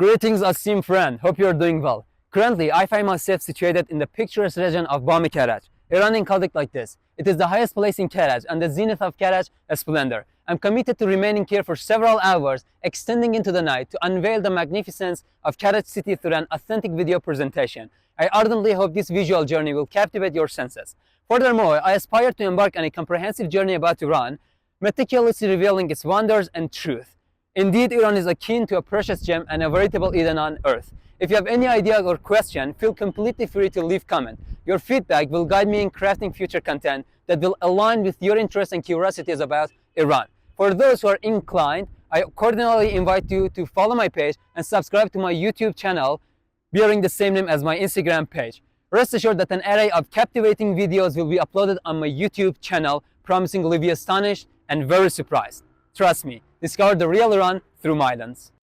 Greetings, esteemed friend. Hope you are doing well. Currently, I find myself situated in the picturesque region of Bami Karaj. Iranian called it like this. It is the highest place in Karaj and the zenith of Karaj splendor. I'm committed to remaining here for several hours, extending into the night, to unveil the magnificence of Karaj city through an authentic video presentation. I ardently hope this visual journey will captivate your senses. Furthermore, I aspire to embark on a comprehensive journey about Iran, meticulously revealing its wonders and truth. Indeed, Iran is akin to a precious gem and a veritable Eden on earth. If you have any idea or question, feel completely free to leave comment. Your feedback will guide me in crafting future content that will align with your interests and curiosities about Iran. For those who are inclined, I cordially invite you to follow my page and subscribe to my YouTube channel bearing the same name as my Instagram page. Rest assured that an array of captivating videos will be uploaded on my YouTube channel, promising to leave you astonished and very surprised. Trust me, discover the real Iran through my lens.